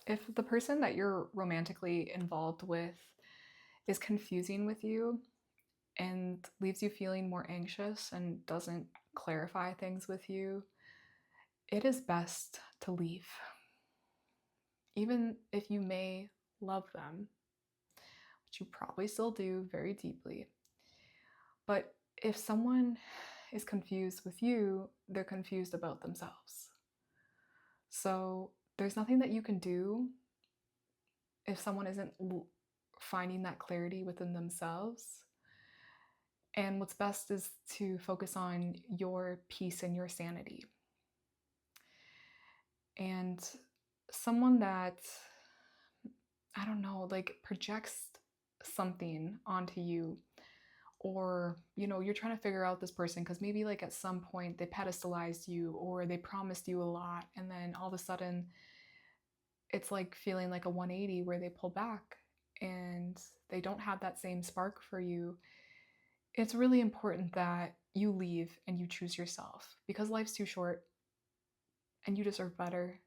If the person that you're romantically involved with is confusing with you and leaves you feeling more anxious and doesn't clarify things with you, it is best to leave. Even if you may love them, which you probably still do very deeply. But if someone is confused with you, they're confused about themselves. So there's nothing that you can do if someone isn't finding that clarity within themselves. And what's best is to focus on your peace and your sanity. And someone that, I don't know, like projects something onto you, or you're trying to figure out this person because maybe like at some point they pedestalized you or they promised you a lot, and then all of a sudden it's like feeling like a 180 where they pull back and they don't have that same spark for you. It's really important that you leave and you choose yourself, because life's too short and you deserve better.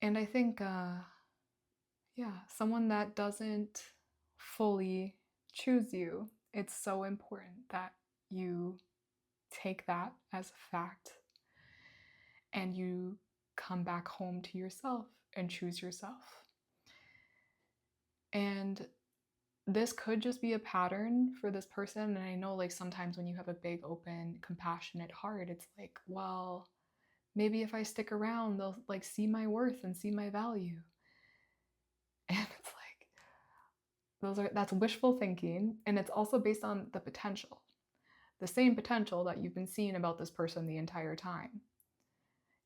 And I think someone that doesn't fully choose you, it's so important that you take that as a fact and you come back home to yourself and choose yourself. And this could just be a pattern for this person. And I know, like, sometimes when you have a big, open, compassionate heart, it's like, well, maybe if I stick around, they'll like see my worth and see my value. And it's like, that's wishful thinking. And it's also based on the potential, the same potential that you've been seeing about this person the entire time.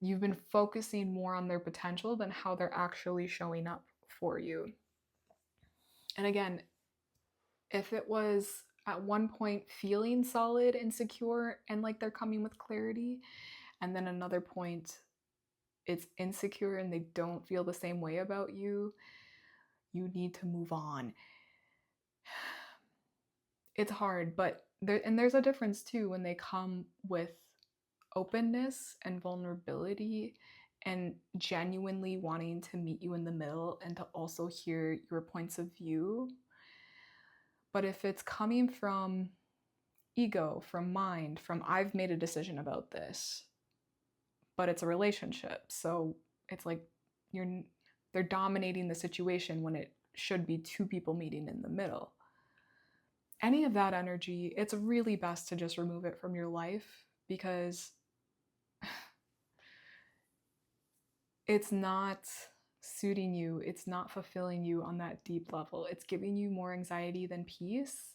You've been focusing more on their potential than how they're actually showing up for you. And again, if it was at one point feeling solid and secure and like they're coming with clarity, and then another point it's insecure and they don't feel the same way about you, you need to move on. It's hard, but there's a difference too when they come with openness and vulnerability and genuinely wanting to meet you in the middle and to also hear your points of view. But if it's coming from ego, from mind, from I've made a decision about this, but it's a relationship, so it's like they're dominating the situation when it should be two people meeting in the middle. Any of that energy, it's really best to just remove it from your life, because it's not suiting you, it's not fulfilling you on that deep level. It's giving you more anxiety than peace.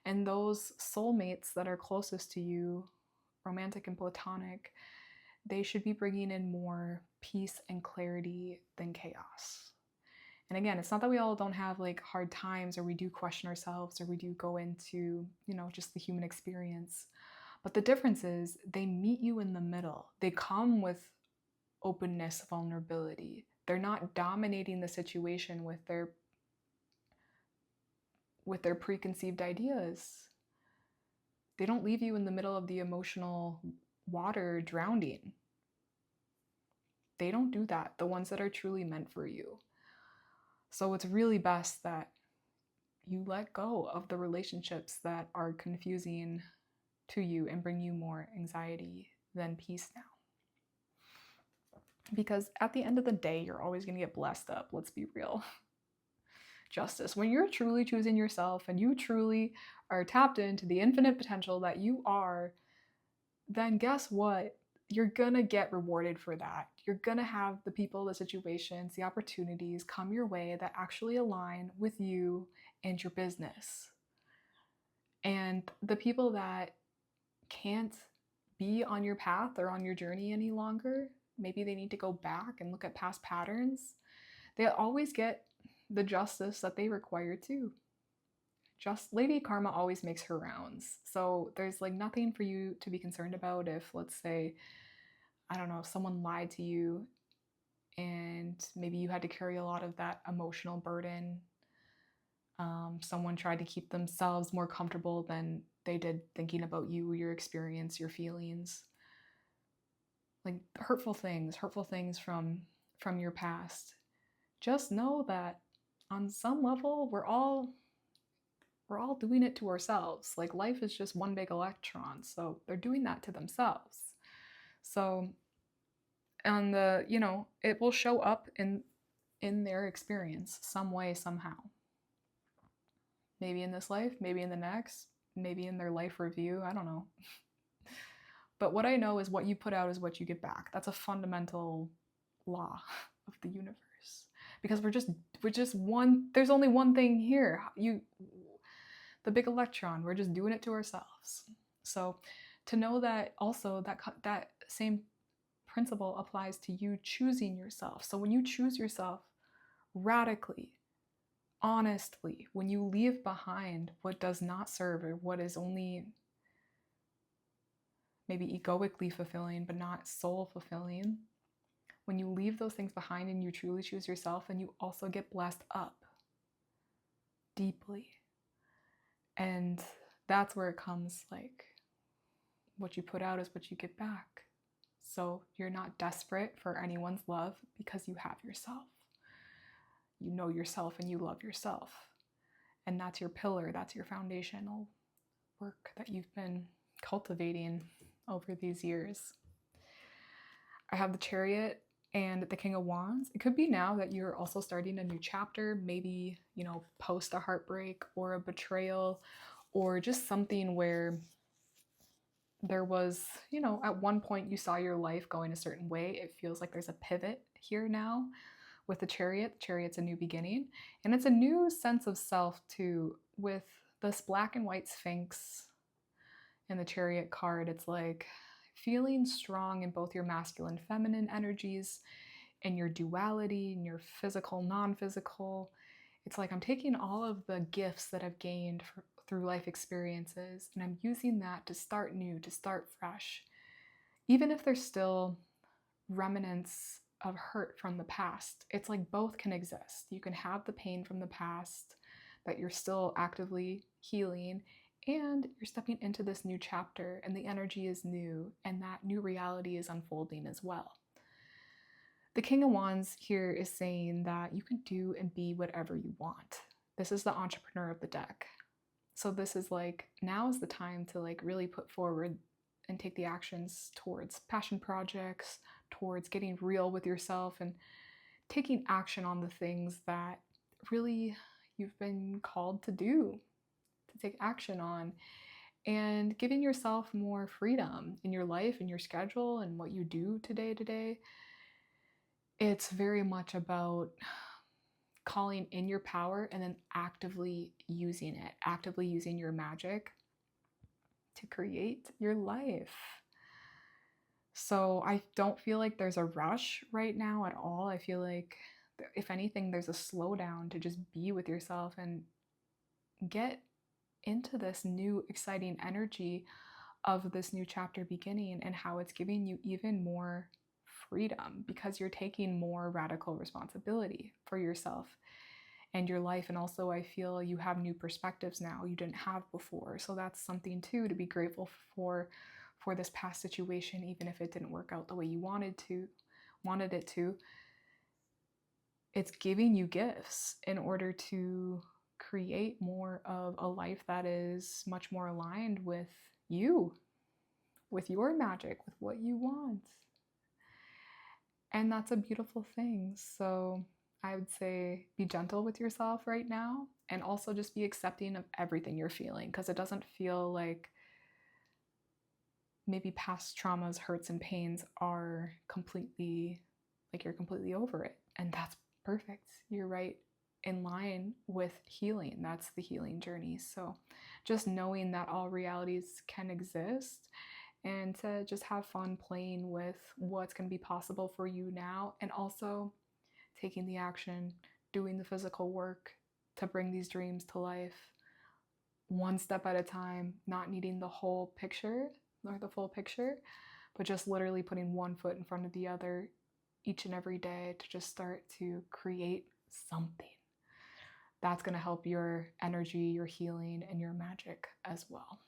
And those soulmates that are closest to you, romantic and platonic, they should be bringing in more peace and clarity than chaos. And again, it's not that we all don't have like hard times, or we do question ourselves, or we do go into, just the human experience. But the difference is they meet you in the middle. They come with openness, vulnerability. They're not dominating the situation with their preconceived ideas. They don't leave you in the middle of the emotional water drowning. They don't do that, the ones that are truly meant for you. So it's really best that you let go of the relationships that are confusing to you and bring you more anxiety than peace now. Because at the end of the day, you're always going to get blessed up. Let's be real. Justice. When you're truly choosing yourself and you truly are tapped into the infinite potential that you are, then guess what? You're going to get rewarded for that. You're going to have the people, the situations, the opportunities come your way that actually align with you and your business. And the people that can't be on your path or on your journey any longer, maybe they need to go back and look at past patterns, they always get the justice that they require too. Just Lady Karma always makes her rounds. So there's like nothing for you to be concerned about if, let's say, I don't know, someone lied to you and maybe you had to carry a lot of that emotional burden. Someone tried to keep themselves more comfortable than they did thinking about you, your experience, your feelings. Like hurtful things from from your past, just know that on some level, we're all doing it to ourselves. Like, life is just one big electron, so they're doing that to themselves. So, and it will show up in their experience some way, somehow. Maybe in this life, maybe in the next, maybe in their life review, I don't know. But what I know is what you put out is what you get back. That's a fundamental law of the universe. Because we're just one, there's only one thing here. The big electron, we're just doing it to ourselves. So to know that also that same principle applies to you choosing yourself. So when you choose yourself radically, honestly, when you leave behind what does not serve or what is only maybe egoically fulfilling but not soul fulfilling, when you leave those things behind and you truly choose yourself, and you also get blessed up deeply. And that's where it comes, like, what you put out is what you get back. So you're not desperate for anyone's love because you have yourself. You know yourself and you love yourself. And that's your pillar, that's your foundational work that you've been cultivating over these years. I have the Chariot and the King of Wands. It could be now that you're also starting a new chapter, maybe, post a heartbreak or a betrayal, or just something where there was, at one point you saw your life going a certain way. It feels like there's a pivot here now with the Chariot. The Chariot's a new beginning, and it's a new sense of self too. With this black and white Sphinx and the Chariot card, it's like feeling strong in both your masculine, feminine energies and your duality and your physical, non-physical. It's like I'm taking all of the gifts that I've gained through life experiences, and I'm using that to start new, to start fresh. Even if there's still remnants of hurt from the past, it's like both can exist. You can have the pain from the past that you're still actively healing, and you're stepping into this new chapter, and the energy is new, and that new reality is unfolding as well. The King of Wands here is saying that you can do and be whatever you want. This is the entrepreneur of the deck. So this is like, now is the time to like really put forward and take the actions towards passion projects, towards getting real with yourself and taking action on the things that really you've been called to do, to take action on, and giving yourself more freedom in your life, in your schedule, and what you do today to day. It's very much about calling in your power and then actively using it, actively using your magic to create your life. So I don't feel like there's a rush right now at all. I feel like, if anything, there's a slowdown to just be with yourself and get into this new exciting energy of this new chapter beginning, and how it's giving you even more freedom because you're taking more radical responsibility for yourself and your life. And also I feel you have new perspectives now you didn't have before. So that's something too to be grateful for this past situation, even if it didn't work out the way you wanted it to. It's giving you gifts in order to create more of a life that is much more aligned with you, with your magic, with what you want. And that's a beautiful thing. So I would say be gentle with yourself right now, and also just be accepting of everything you're feeling, because it doesn't feel like maybe past traumas, hurts, and pains are completely, like you're completely over it. And that's perfect. You're right in line with healing. That's the healing journey. So just knowing that all realities can exist, and to just have fun playing with what's going to be possible for you now, and also taking the action, doing the physical work to bring these dreams to life, one step at a time, not needing the whole picture or the full picture, but just literally putting one foot in front of the other each and every day to just start to create something. That's going to help your energy, your healing, and your magic as well.